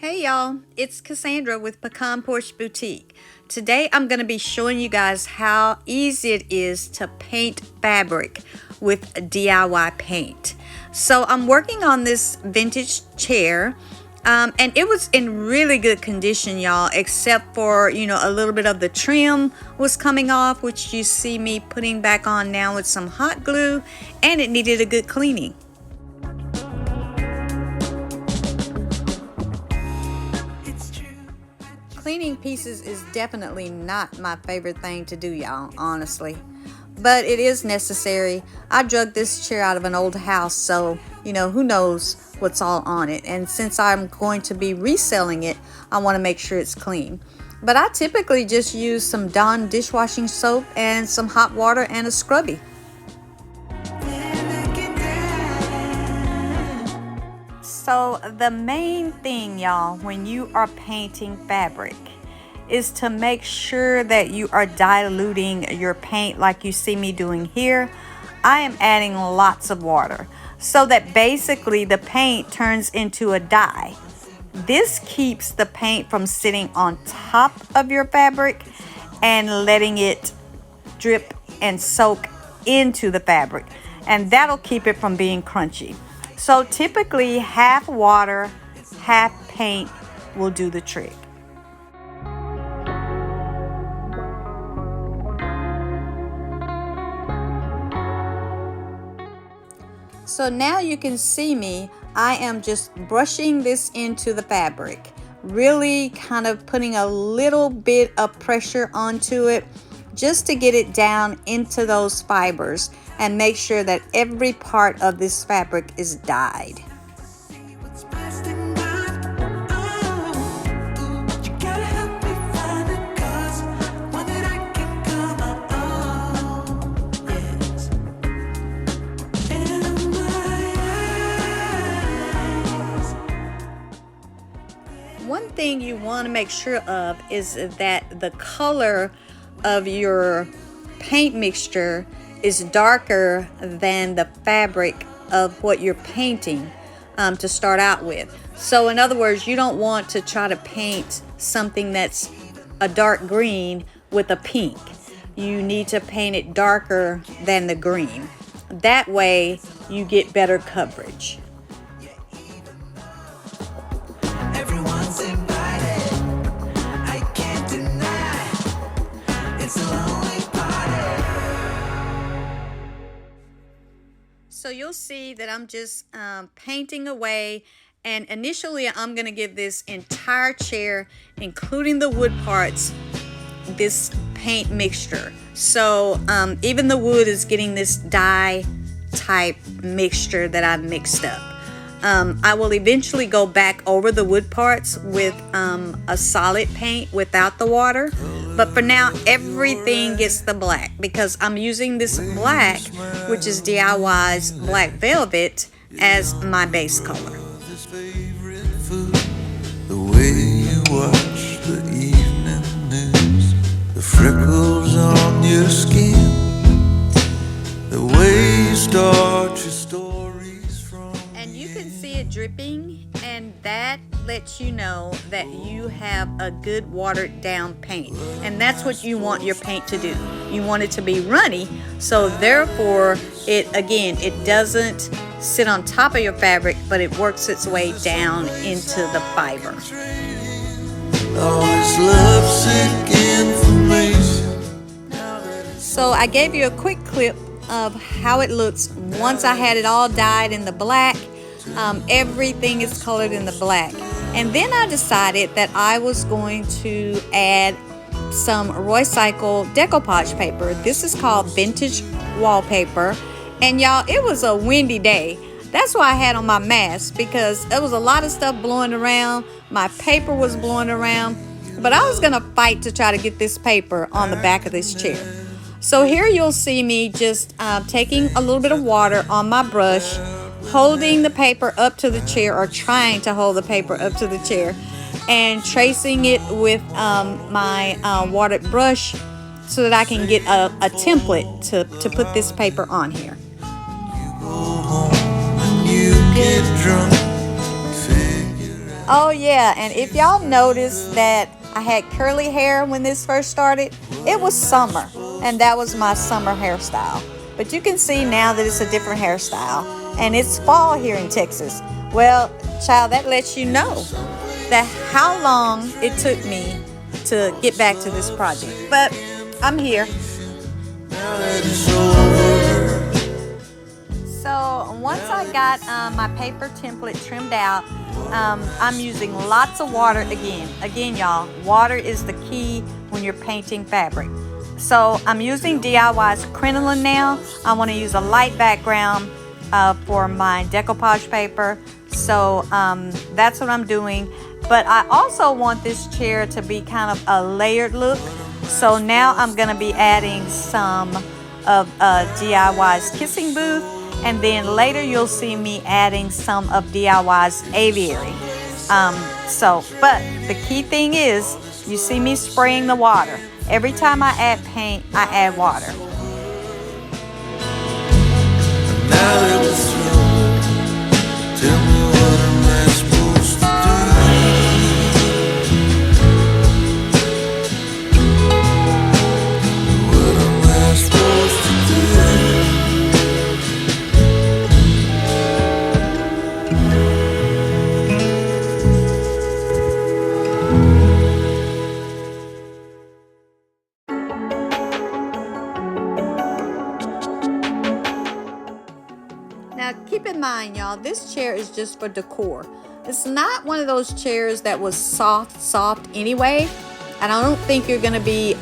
Hey y'all, it's Cassandra with Pecan Porch Boutique. Today I'm going to be showing you guys how easy it is to paint fabric with DIY paint. So I'm working on this vintage chair and it was in really good condition, y'all, except for, a little bit of the trim was coming off, which you see me putting back on now with some hot glue, and it needed a good cleaning. Cleaning pieces is definitely not my favorite thing to do, y'all, honestly. But it is necessary. I drug this chair out of an old house, so, who knows what's all on it. And since I'm going to be reselling it, I want to make sure it's clean. But I typically just use some Dawn dishwashing soap and some hot water and a scrubby. So the main thing, y'all, when you are painting fabric is to make sure that you are diluting your paint like you see me doing here. I am adding lots of water so that basically the paint turns into a dye. This keeps the paint from sitting on top of your fabric and letting it drip and soak into the fabric, and that'll keep it from being crunchy. So typically half water, half paint will do the trick. So now you can see me, I am just brushing this into the fabric, really kind of putting a little bit of pressure onto it just to get it down into those fibers and make sure that every part of this fabric is dyed. One thing you want to make sure of is that the color of your paint mixture is darker than the fabric of what you're painting to start out with. So in other words, you don't want to try to paint something that's a dark green with a pink. You need to paint it darker than the green. That way you get better coverage. So you'll see that I'm just painting away, and initially I'm going to give this entire chair, including the wood parts, this paint mixture. So even the wood is getting this dye type mixture that I've mixed up. I will eventually go back over the wood parts with a solid paint without the water. But for now, everything gets the black because I'm using this black, which is DIY's Black Velvet, as my base color. The way you watch the evening news, the freckles on your skin, the way you start your stories from. And you can see it dripping, and that lets you know that you have a good watered down paint, and that's what you want your paint to do. You want it to be runny, so therefore it doesn't sit on top of your fabric, but it works its way down into the fiber. All this lovesick information. So I gave you a quick clip of how it looks once I had it all dyed in the black. Everything is colored in the black. And then I decided that I was going to add some Roycycle decoupage paper. This is called vintage wallpaper. And y'all, it was a windy day. That's why I had on my mask, because there was a lot of stuff blowing around. My paper was blowing around. But I was gonna fight to try to get this paper on the back of this chair. So here you'll see me just taking a little bit of water on my brush, holding the paper up to the chair, or trying to hold the paper up to the chair, and tracing it with my watered brush so that I can get a template to put this paper on here. You go home and you get drunk. Oh yeah, and if y'all noticed that I had curly hair when this first started, it was summer, and that was my summer hairstyle. But you can see now that it's a different hairstyle, and it's fall here in Texas. Well, child, that lets you know that how long it took me to get back to this project. But I'm here. Now that it's over. So once I got my paper template trimmed out, I'm using lots of water again. Again, y'all, water is the key when you're painting fabric. So I'm using DIY's crinoline now. I want to use a light background for my decoupage paper. So that's what I'm doing. But I also want this chair to be kind of a layered look. So now I'm going to be adding some of DIY's kissing booth. And then later you'll see me adding some of DIY's aviary. But the key thing is, you see me spraying the water. Every time I add paint, I add water. Now that it's through, tell me what am I supposed to do? What am I supposed to do? Now keep in mind, y'all, this chair is just for decor. It's not one of those chairs that was soft anyway. And I don't think you're going to be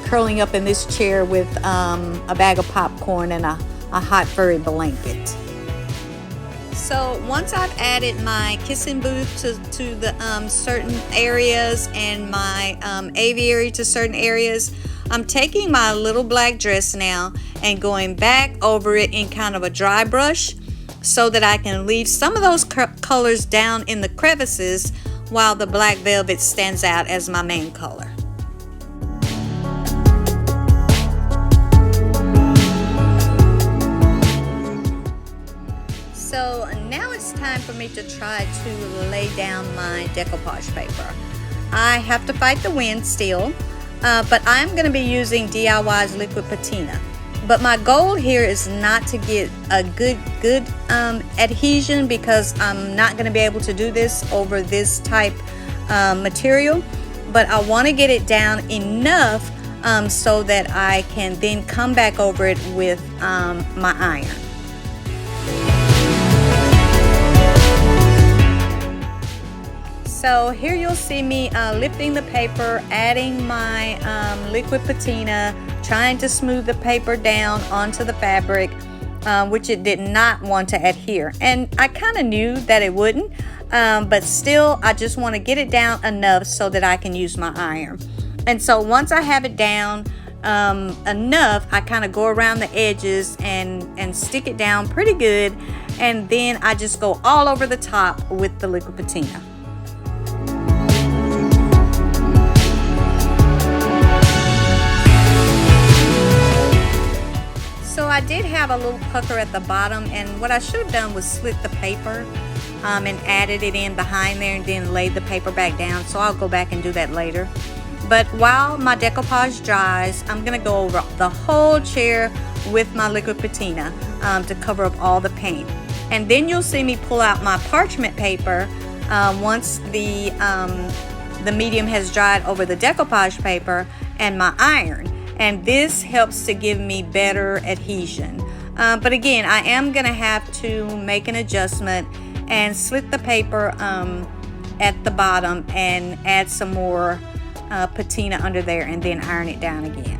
curling up in this chair with a bag of popcorn and a hot furry blanket. So once I've added my kissing booth to the certain areas and my aviary to certain areas, I'm taking my little black dress now and going back over it in kind of a dry brush so that I can leave some of those colors down in the crevices while the black velvet stands out as my main color. So now it's time for me to try to lay down my decoupage paper. I have to fight the wind still, but I'm going to be using DIY's liquid patina. But my goal here is not to get a good adhesion, because I'm not going to be able to do this over this type material. But I want to get it down enough so that I can then come back over it with my iron. So here you'll see me lifting the paper, adding my liquid patina, trying to smooth the paper down onto the fabric, which it did not want to adhere. And I kind of knew that it wouldn't, but still I just want to get it down enough so that I can use my iron. And so once I have it down enough, I kind of go around the edges and stick it down pretty good, and then I just go all over the top with the liquid patina. So I did have a little pucker at the bottom, and what I should have done was slit the paper and added it in behind there and then laid the paper back down. So I'll go back and do that later. But while my decoupage dries, I'm going to go over the whole chair with my liquid patina to cover up all the paint. And then you'll see me pull out my parchment paper once the medium has dried over the decoupage paper and my iron. And this helps to give me better adhesion. But again, I am going to have to make an adjustment and slit the paper at the bottom and add some more patina under there and then iron it down again.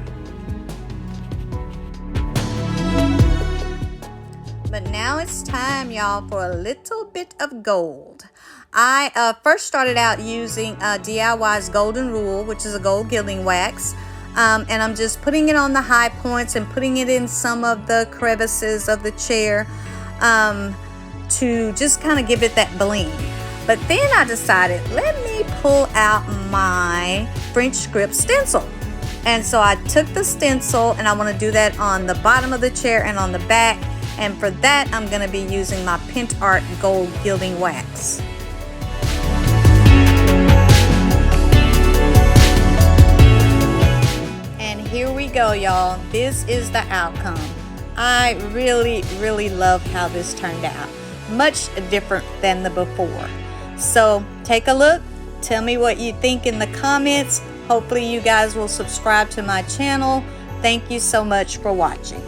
But now it's time, y'all, for a little bit of gold. I first started out using DIY's Golden Rule, which is a gold gilding wax. And I'm just putting it on the high points and putting it in some of the crevices of the chair to just kind of give it that bling. But then I decided, let me pull out my French script stencil. And so I took the stencil, and I want to do that on the bottom of the chair and on the back. And for that, I'm going to be using my Pint Art Gold Gilding Wax. go, y'all. This is the outcome. I really love how this turned out. Much different than the before. So take a look. Tell me what you think in the comments. Hopefully you guys will subscribe to my channel. Thank you so much for watching.